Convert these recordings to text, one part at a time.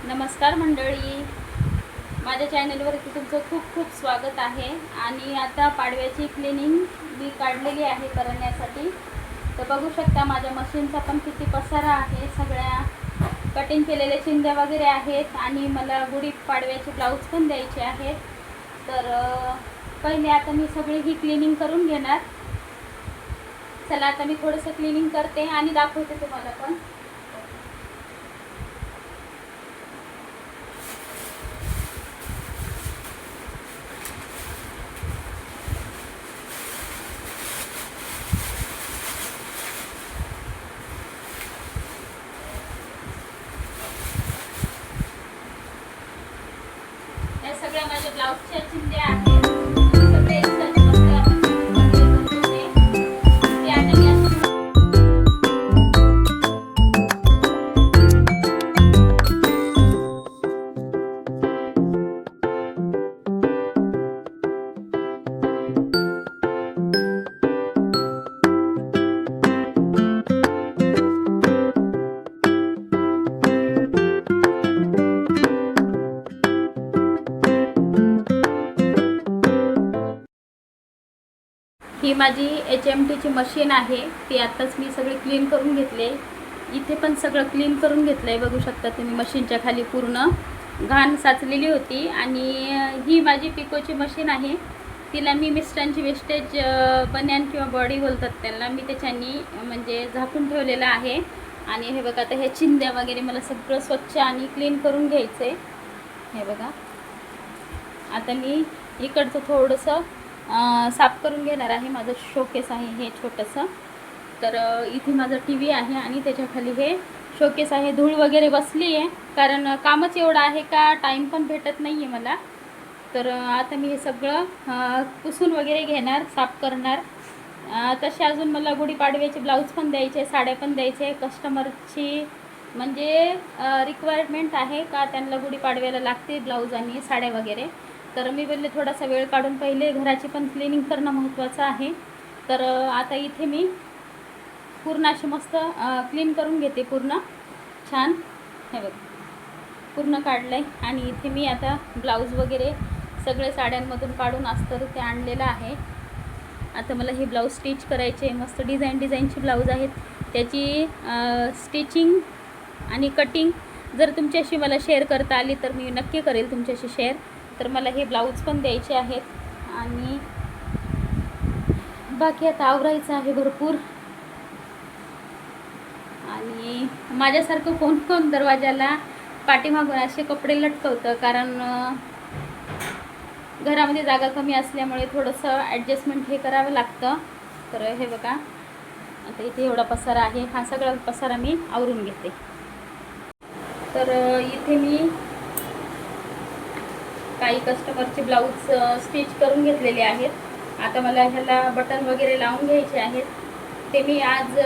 नमस्कार मंडळी, माझ्या चॅनलवरती तुमचं खूप खूप स्वागत आहे. आणि आता पाडव्याची क्लिनिंग मी काढलेली आहे करण्यासाठी. तर बघू शकता माझ्या मशीनचा पण किती पसारा आहे. सगळ्या कटिंग केलेल्या चिंध्या वगैरे आहेत आणि मला गुढी पाडव्याचे ब्लाऊज पण द्यायचे आहेत. तर पहिले आता मी सगळी ही क्लिनिंग करून घेणार. चला आता मी थोडंसं क्लिनिंग करते आणि दाखवते तुम्हाला पण. या सगळ्या माझ्या ब्लाऊजच्या चिंध्या आहेत. सगळे एकसारखे मस्त आपण बनवले ते आता मी ही माझी HMTची मशीन आहे. ती आत्ताच मी सगळी क्लीन करून घेतले. इथे पण सगळं क्लीन करून घेतलं आहे. बघू शकता तुम्ही मशीनच्या खाली पूर्ण घाण साचलेली होती. आणि ही माझी पिकोची मशीन आहे. तिला मी मिस्टरांची वेस्टेज बन्यान किंवा बॉडी बोलतात त्यांना, मी त्याच्यानी म्हणजे झाकून ठेवलेलं आहे. आणि हे बघा आता हे चिंध्या वगैरे मला सगळं स्वच्छ आणि क्लीन करून घ्यायचं आहे. हे बघा आता मी इकडचं थोडंसं साफ करून घेणार आहे. माझं शोकेस आहे हे छोटंसं. तर इथे माझा TV आहे आणि त्याच्याखाली हे शोकेस आहे. धूळ वगैरे बसली आहे कारण कामच एवढं आहे का टाईम पण भेटत नाही आहे मला. तर आता मी हे सगळं पुसून वगैरे घेणार, साफ करणार. तसे अजून मला गुढीपाडव्याचे ब्लाऊज पण द्यायचे, साड्या पण द्यायचे. कस्टमरची म्हणजे रिक्वायरमेंट आहे का त्यांना गुढीपाडव्याला लागते ब्लाऊज आणि साड्या वगैरे. तर मी बोलले थोडासा वेळ काढून पहिले घराची पण क्लिनिंग करणं महत्त्वाचं आहे. तर आता इथे मी पूर्ण अशी मस्त क्लीन करून घेते पूर्ण छान. हे बघ पूर्ण काढलं आहे. आणि इथे मी आता ब्लाऊज वगैरे सगळे साड्यांमधून काढून अस्तर ते आणलेलं आहे. आता मला हे ब्लाऊज स्टिच करायचे. मस्त डिझाईनची ब्लाऊज आहेत. त्याची स्टिचिंग आणि कटिंग जर तुमच्याशी मला शेअर करता आली तर मी नक्की करेल तुमच्याशी शेअर. तर मला हे ब्लाऊज पण द्यायचे आहेत. आणि बाकी आता आवरायचं आहे भरपूर. आणि माझ्यासारखं कोण कोण दरवाजाला पाठीमागून असे कपडे लटकवतं, कारण घरामध्ये जागा कमी असल्यामुळे थोडंसं ॲडजस्टमेंट हे करावं लागतं. तर हे बघा आता इथे एवढा पसारा आहे. हा सगळा पसारा मी आवरून घेते. तर इथे मी काही कस्टमरचे ब्लाऊज स्टिच करून घेतलेले आहेत. आता मला ह्याला बटन वगैरे लावून घ्यायचे आहेत. ते मी आज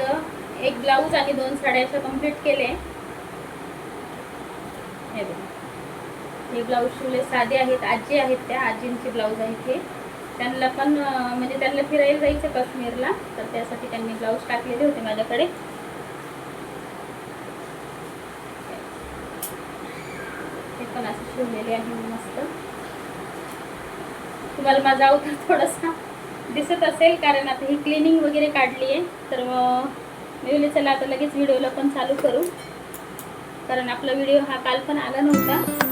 एक ब्लाऊज आणि 2 साड्या अशा कंप्लीट केले. हे बघा हे ब्लाऊज शिवले साधे आहेत. आजी आहेत, त्या आजींचे ब्लाऊज आहेत हे. त्यांना पण म्हणजे त्यांना फिरायला जायचं काश्मीरला, तर त्यासाठी त्यांनी ब्लाऊज टाकलेले होते माझ्याकडे. हे पण असं शिवलेले आहे मी मस्त. तुम्हाला माझा अवतार थोडासा दिसत असेल कारण आता ही क्लिनिंग वगैरे काढली आहे. तर मी बोलले चला आता लगेच व्हिडिओला पण चालू करू, कारण आपला व्हिडिओ हा काल पण आला नव्हता.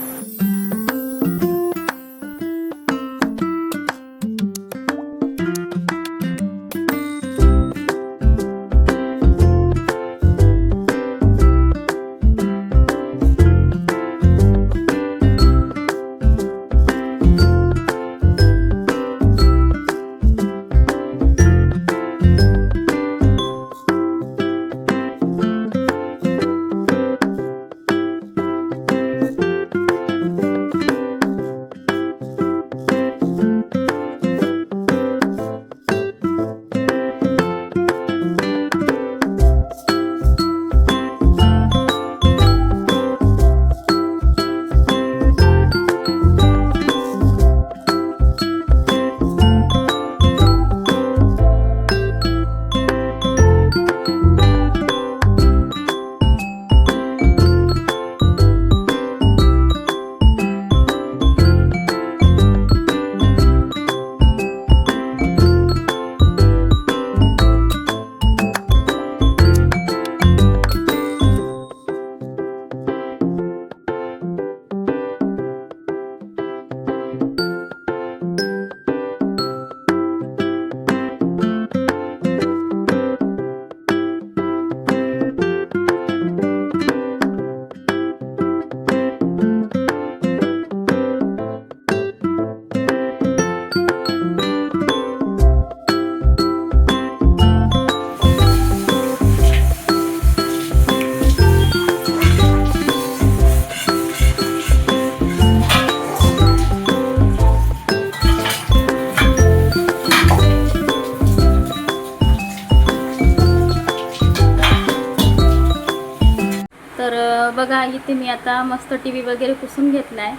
इथे मी आता मस्त टी व्ही वगैरे पुसून घेतला आहे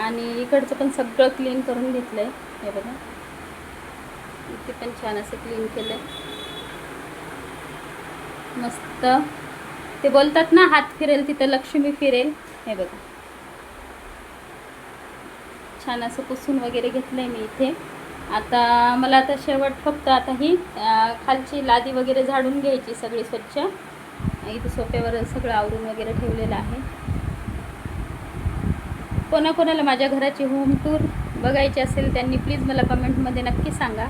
आणि इकडचं पण सगळं क्लीन करून घेतलं आहे. हे बघा इथे पण छान असं क्लीन केलं आहे मस्त. ते बोलतात ना, हात फिरेल तिथं लक्ष्मी फिरेल. हे बघा छान असं पुसून वगैरे घेतलं आहे मी इथे. आता मला आता शेवट फक्त आता ही खालची लादी वगैरे झाडून घ्यायची सगळी स्वच्छ. इथे सोफ्यावर सगळं आवरून वगैरे ठेवलेलं आहे. कोणाकोणाला माझ्या घराची होम टूर बघायची असेल त्यांनी प्लीज मला कमेंटमध्ये नक्की सांगा.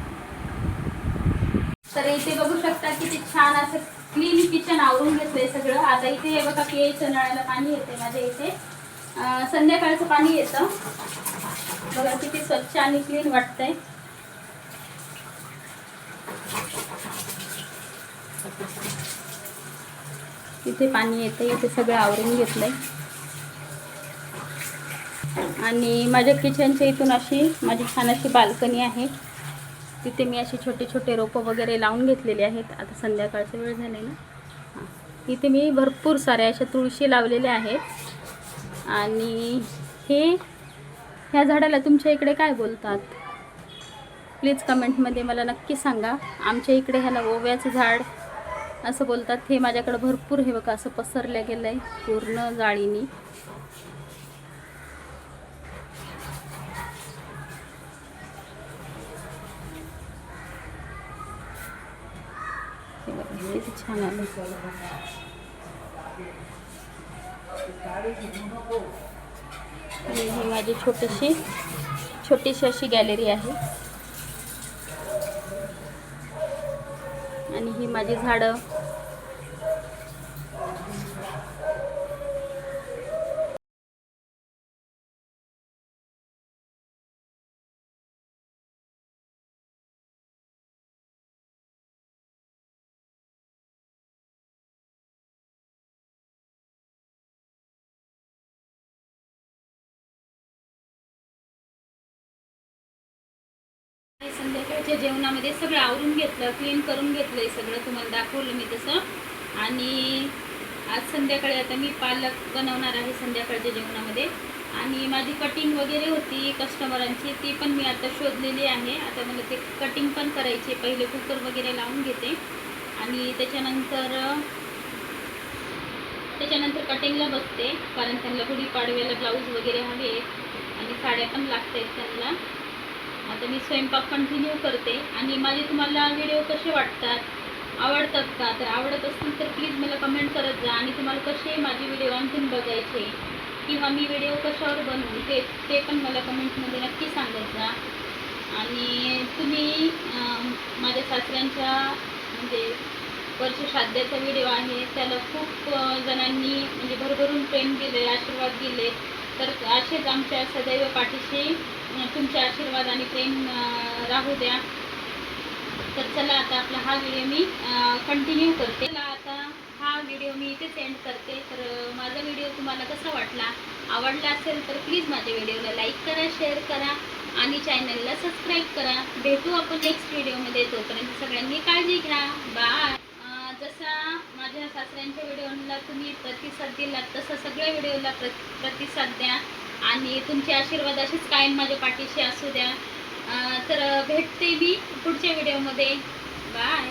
तर इथे बघू शकता किती छान असं क्लीन किचन आवरून घेतलंय सगळं. आता इथे हे बघा प्यायचं नळाला पाणी येते माझ्या इथे. संध्याकाळचं पाणी येतं बघा किती स्वच्छ आणि क्लीन वाटतंय. इथे पाणी येते, इथे सगळं आवरून घेतलंय. आणि माझ्या किचनच्या इथून अशी माझी छान अशी बाल्कनी आहे. तिथे मी अशी छोटे छोटे रोपं वगैरे लावून घेतलेले आहेत. आता संध्याकाळचा वेळ झाला आहे ना. हां, इथे मी भरपूर साऱ्या अशा तुळशी लावलेल्या आहेत. आणि ह्या झाडाला तुमच्या इकडे काय बोलतात प्लीज कमेंटमध्ये मला नक्की सांगा. आमच्या इकडे ह्याला ओव्याचं झाड असं बोलतात. हे माझ्याकडे भरपूर हे बघा असं पसरलं गेलं आहे पूर्ण जाळीनी. हे बघा किती छान आलं. ही माझी छोटीशी अशी गॅलरी आहे. आणि ही माझी झाडं. संध्याकाळच्या जेवणामध्ये सगळं आवरून घेतलं, क्लीन करून घेतलंय सगळं, तुम्हाला दाखवलं मी तसं. आणि आज संध्याकाळी आता मी पालक बनवणार आहे संध्याकाळच्या जेवणामध्ये. आणि माझी कटिंग वगैरे होती कस्टमरांची, ती पण मी आता शोधलेली आहे. आता मला ते कटिंग पण करायची. पहिले कुकर वगैरे लावून घेते आणि त्याच्यानंतर कटिंगला बसते, कारण त्यांना गुढीपाडव्याला ब्लाऊज वगैरे हवे आणि साड्या पण लागत आहेत त्यांना. आता मी स्वयंपाक कंटिन्यू करते. आणि माझे तुम्हाला व्हिडिओ कसे वाटतात, आवडतात का? तर आवडत असतील तर प्लीज मला कमेंट करत जा. आणि तुम्हाला कसे माझे व्हिडिओ आणखीन बघायचे किंवा मी व्हिडिओ कशावर बनवू ते पण मला कमेंटमध्ये नक्की सांगत जा. आणि तुम्ही माझ्या सासऱ्यांच्या म्हणजे वर्षश्राद्धाचा व्हिडिओ आहे त्याला खूप जणांनी म्हणजे भरभरून प्रेम दिले, आशीर्वाद दिले. तर असेच आमच्या सदैव पाठीशी तुमचे आशीर्वाद आणि प्रेम राहू द्या. तर चला आता आपला हा व्हिडिओ मी कंटिन्यू करते. आता हा व्हिडिओ मी इथेच एंड करते. तर माझा व्हिडिओ तुम्हाला कसा वाटला, आवडला असेल तर प्लीज माझ्या व्हिडिओला लाईक करा, शेअर करा आणि चॅनलला सबस्क्राईब करा. भेटू आपण नेक्स्ट व्हिडिओमध्ये. तोपर्यंत सगळ्यांनी काळजी घ्या. बाय. जसा माझ्या सासऱ्यांच्या व्हिडिओला तुम्ही प्रतिसाद दिलात तसं सगळ्या व्हिडिओला प्रतिसाद द्या आणि तुमचे आशीर्वाद असेच कायम माझ्या पाठीशी असू द्या. तर भेटते मी पुढच्या व्हिडिओमध्ये. बाय.